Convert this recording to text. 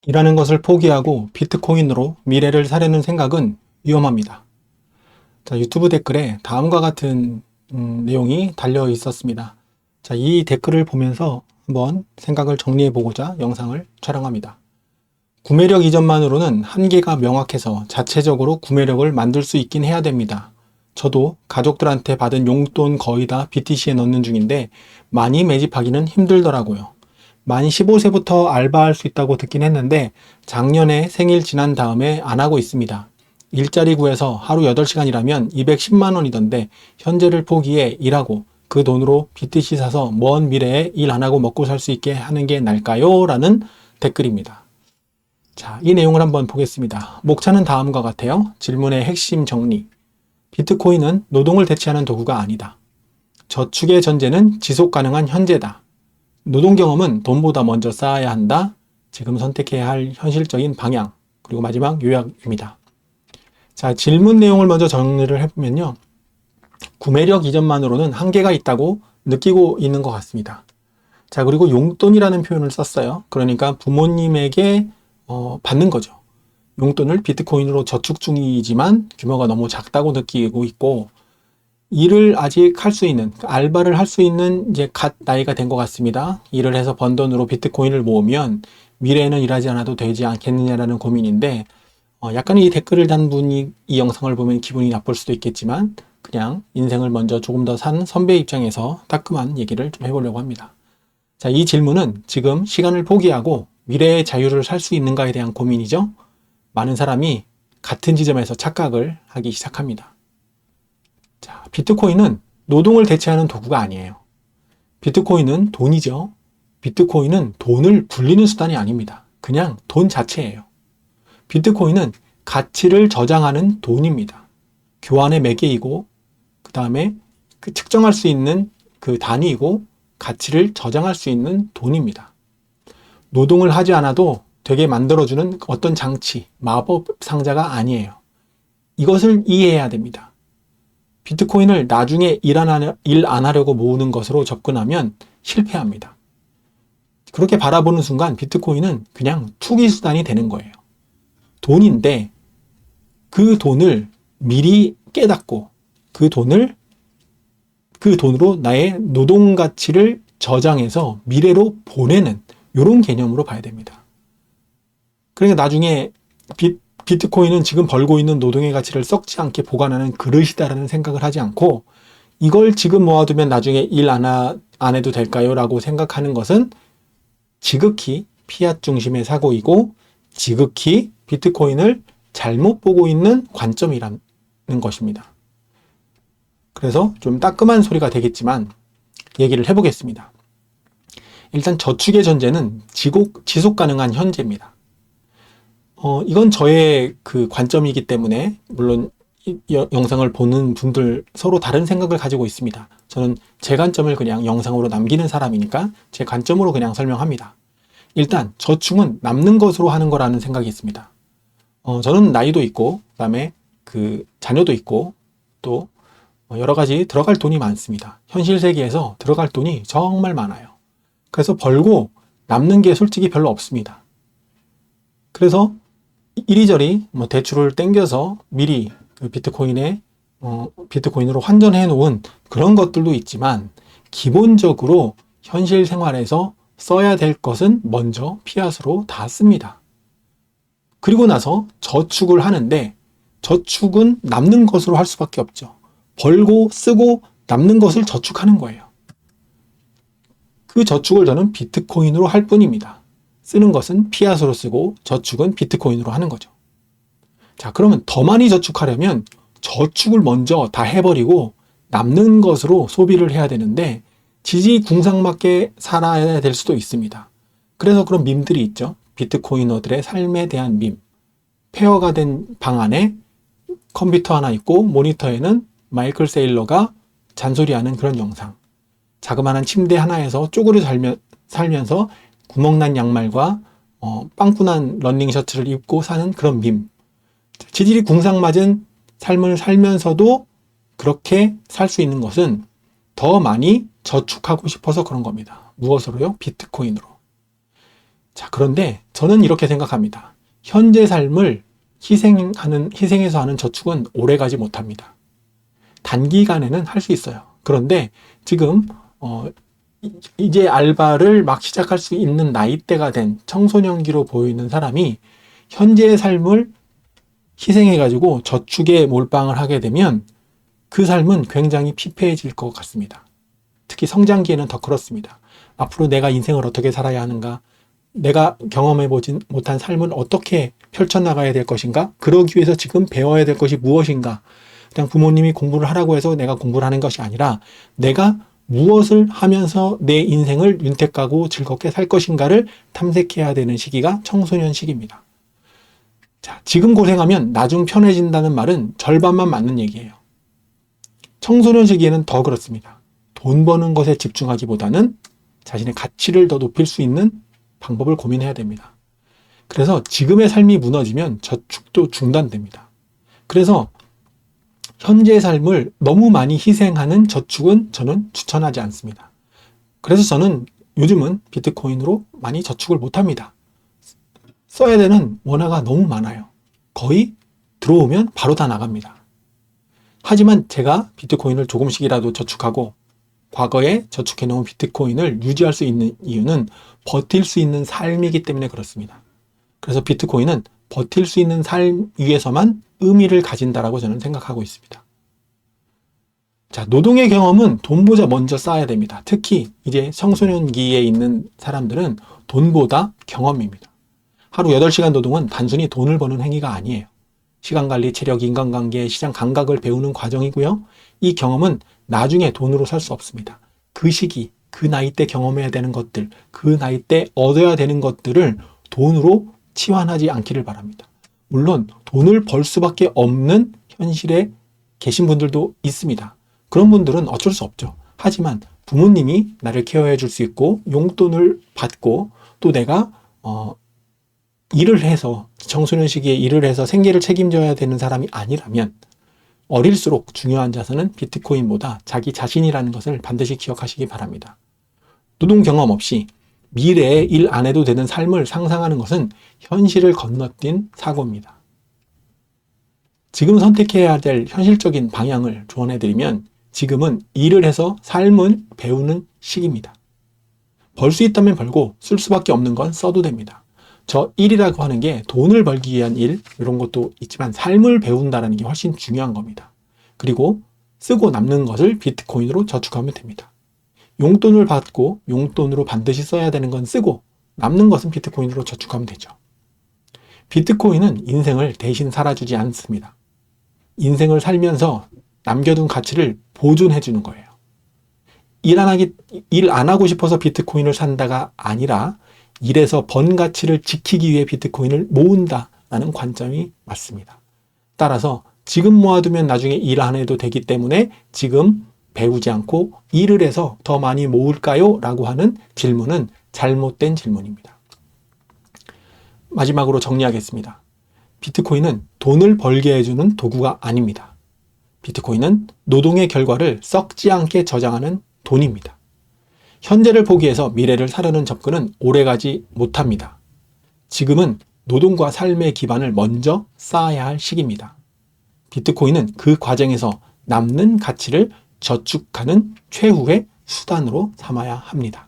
일하는 것을 포기하고 비트코인으로 미래를 사려는 생각은 위험합니다. 자, 유튜브 댓글에 다음과 같은 내용이 달려 있었습니다. 자, 이 댓글을 보면서 한번 생각을 정리해 보고자 영상을 촬영합니다. 구매력 이전만으로는 한계가 명확해서 자체적으로 구매력을 만들 수 있긴 해야 됩니다. 저도 가족들한테 받은 용돈 거의 다 BTC에 넣는 중인데 많이 매집하기는 힘들더라고요. 만 15세부터 알바할 수 있다고 듣긴 했는데 작년에 생일 지난 다음에 안 하고 있습니다. 일자리 구해서 하루 8시간 일하면 210만 원이던데 현재를 포기해 일하고 그 돈으로 BTC 사서 먼 미래에 일 안 하고 먹고 살 수 있게 하는 게 나을까요? 라는 댓글입니다. 자, 이 내용을 한번 보겠습니다. 목차는 다음과 같아요. 질문의 핵심 정리. 비트코인은 노동을 대체하는 도구가 아니다. 저축의 전제는 지속 가능한 현재다. 노동 경험은 돈보다 먼저 쌓아야 한다. 지금 선택해야 할 현실적인 방향. 그리고 마지막 요약입니다. 자, 질문 내용을 먼저 정리를 해보면요. 구매력 이전만으로는 한계가 있다고 느끼고 있는 것 같습니다. 자, 그리고 용돈이라는 표현을 썼어요. 그러니까 부모님에게 받는 거죠. 용돈을 비트코인으로 저축 중이지만 규모가 너무 작다고 느끼고 있고, 일을 아직 할 수 있는, 알바를 할 수 있는 이제 갓 나이가 된 것 같습니다. 일을 해서 번 돈으로 비트코인을 모으면 미래에는 일하지 않아도 되지 않겠느냐라는 고민인데, 약간 이 댓글을 단 분이 이 영상을 보면 기분이 나쁠 수도 있겠지만, 그냥 인생을 먼저 조금 더 산 선배 입장에서 따끔한 얘기를 좀 해보려고 합니다. 자, 이 질문은 지금 시간을 포기하고 미래의 자유를 살 수 있는가에 대한 고민이죠. 많은 사람이 같은 지점에서 착각을 하기 시작합니다. 자, 비트코인은 노동을 대체하는 도구가 아니에요. 비트코인은 돈이죠. 비트코인은 돈을 굴리는 수단이 아닙니다. 그냥 돈 자체예요. 비트코인은 가치를 저장하는 돈입니다. 교환의 매개이고, 그 다음에 그 측정할 수 있는 그 단위이고, 가치를 저장할 수 있는 돈입니다. 노동을 하지 않아도 되게 만들어주는 어떤 장치, 마법 상자가 아니에요. 이것을 이해해야 됩니다. 비트코인을 나중에 일 안 하려고 모으는 것으로 접근하면 실패합니다. 그렇게 바라보는 순간 비트코인은 그냥 투기 수단이 되는 거예요. 돈인데 그 돈을 미리 깨닫고 그 돈으로 나의 노동 가치를 저장해서 미래로 보내는 이런 개념으로 봐야 됩니다. 그러니까 나중에 비트코인은 지금 벌고 있는 노동의 가치를 썩지 않게 보관하는 그릇이다라는 생각을 하지 않고 이걸 지금 모아두면 나중에 일 안 해도 될까요? 라고 생각하는 것은 지극히 피앗 중심의 사고이고 지극히 비트코인을 잘못 보고 있는 관점이라는 것입니다. 그래서 좀 따끔한 소리가 되겠지만 얘기를 해보겠습니다. 일단 저축의 전제는 지속 가능한 현재입니다. 이건 저의 그 관점이기 때문에 물론 이 영상을 보는 분들 서로 다른 생각을 가지고 있습니다. 저는 제 관점을 그냥 영상으로 남기는 사람이니까 제 관점으로 그냥 설명합니다. 일단 저축은 남는 것으로 하는 거라는 생각이 있습니다. 저는 나이도 있고 그다음에 그 자녀도 있고 또 여러 가지 들어갈 돈이 많습니다. 현실 세계에서 들어갈 돈이 정말 많아요. 그래서 벌고 남는 게 솔직히 별로 없습니다. 그래서 이리저리 대출을 땡겨서 미리 그 비트코인으로 환전해 놓은 그런 것들도 있지만 기본적으로 현실 생활에서 써야 될 것은 먼저 피앗으로 다 씁니다. 그리고 나서 저축을 하는데 저축은 남는 것으로 할 수밖에 없죠. 벌고 쓰고 남는 것을 저축하는 거예요. 그 저축을 저는 비트코인으로 할 뿐입니다. 쓰는 것은 피앗으로 쓰고 저축은 비트코인으로 하는 거죠. 자, 그러면 더 많이 저축하려면 저축을 먼저 다 해버리고 남는 것으로 소비를 해야 되는데 지지궁상맞게 살아야 될 수도 있습니다. 그래서 그런 밈들이 있죠. 비트코이너들의 삶에 대한 밈. 폐허가 된 방 안에 컴퓨터 하나 있고 모니터에는 마이클 세일러가 잔소리하는 그런 영상. 자그마한 침대 하나에서 쪼그려 살면서 구멍난 양말과 빵꾸난 러닝 셔츠를 입고 사는 그런 밈. 지질이 궁상맞은 삶을 살면서도 그렇게 살 수 있는 것은 더 많이 저축하고 싶어서 그런 겁니다. 무엇으로요? 비트코인으로. 자, 그런데 저는 이렇게 생각합니다. 현재 삶을 희생해서 하는 저축은 오래 가지 못합니다. 단기간에는 할 수 있어요. 그런데 지금 이제 알바를 막 시작할 수 있는 나이대가 된 청소년기로 보이는 사람이 현재의 삶을 희생해가지고 저축에 몰빵을 하게 되면 그 삶은 굉장히 피폐해질 것 같습니다. 특히 성장기에는 더 그렇습니다. 앞으로 내가 인생을 어떻게 살아야 하는가, 내가 경험해보지 못한 삶은 어떻게 펼쳐나가야 될 것인가, 그러기 위해서 지금 배워야 될 것이 무엇인가, 그냥 부모님이 공부를 하라고 해서 내가 공부를 하는 것이 아니라 내가 무엇을 하면서 내 인생을 윤택하고 즐겁게 살 것인가를 탐색해야 되는 시기가 청소년 시기입니다. 자, 지금 고생하면 나중 편해진다는 말은 절반만 맞는 얘기예요. 청소년 시기에는 더 그렇습니다. 돈 버는 것에 집중하기보다는 자신의 가치를 더 높일 수 있는 방법을 고민해야 됩니다. 그래서 지금의 삶이 무너지면 저축도 중단됩니다. 그래서 현재의 삶을 너무 많이 희생하는 저축은 저는 추천하지 않습니다. 그래서 저는 요즘은 비트코인으로 많이 저축을 못합니다. 써야 되는 원화가 너무 많아요. 거의 들어오면 바로 다 나갑니다. 하지만 제가 비트코인을 조금씩이라도 저축하고 과거에 저축해놓은 비트코인을 유지할 수 있는 이유는 버틸 수 있는 삶이기 때문에 그렇습니다. 그래서 비트코인은 버틸 수 있는 삶 위에서만 의미를 가진다라고 저는 생각하고 있습니다. 자, 노동의 경험은 돈보다 먼저 쌓아야 됩니다. 특히 이제 청소년기에 있는 사람들은 돈보다 경험입니다. 하루 8시간 노동은 단순히 돈을 버는 행위가 아니에요. 시간관리, 체력, 인간관계, 시장 감각을 배우는 과정이고요. 이 경험은 나중에 돈으로 살 수 없습니다. 그 시기, 그 나이 때 경험해야 되는 것들, 그 나이 때 얻어야 되는 것들을 돈으로 치환하지 않기를 바랍니다. 물론 돈을 벌 수밖에 없는 현실에 계신 분들도 있습니다. 그런 분들은 어쩔 수 없죠. 하지만 부모님이 나를 케어해 줄 수 있고 용돈을 받고 또 내가 일을 해서 청소년 시기에 일을 해서 생계를 책임져야 되는 사람이 아니라면 어릴수록 중요한 자산은 비트코인보다 자기 자신이라는 것을 반드시 기억하시기 바랍니다. 노동 경험 없이 미래에 일 안 해도 되는 삶을 상상하는 것은 현실을 건너뛴 사고입니다. 지금 선택해야 될 현실적인 방향을 조언해드리면 지금은 일을 해서 삶을 배우는 시기입니다. 벌 수 있다면 벌고 쓸 수밖에 없는 건 써도 됩니다. 저 일이라고 하는 게 돈을 벌기 위한 일, 이런 것도 있지만 삶을 배운다는 게 훨씬 중요한 겁니다. 그리고 쓰고 남는 것을 비트코인으로 저축하면 됩니다. 용돈을 받고 용돈으로 반드시 써야 되는 건 쓰고 남는 것은 비트코인으로 저축하면 되죠. 비트코인은 인생을 대신 살아주지 않습니다. 인생을 살면서 남겨둔 가치를 보존해 주는 거예요. 일 안 하고 싶어서 비트코인을 산다가 아니라 일에서 번 가치를 지키기 위해 비트코인을 모은다라는 관점이 맞습니다. 따라서 지금 모아두면 나중에 일 안 해도 되기 때문에 지금 배우지 않고 일을 해서 더 많이 모을까요? 라고 하는 질문은 잘못된 질문입니다. 마지막으로 정리하겠습니다. 비트코인은 돈을 벌게 해주는 도구가 아닙니다. 비트코인은 노동의 결과를 썩지 않게 저장하는 돈입니다. 현재를 포기해서 미래를 사려는 접근은 오래가지 못합니다. 지금은 노동과 삶의 기반을 먼저 쌓아야 할 시기입니다. 비트코인은 그 과정에서 남는 가치를 저축하는 최후의 수단으로 삼아야 합니다.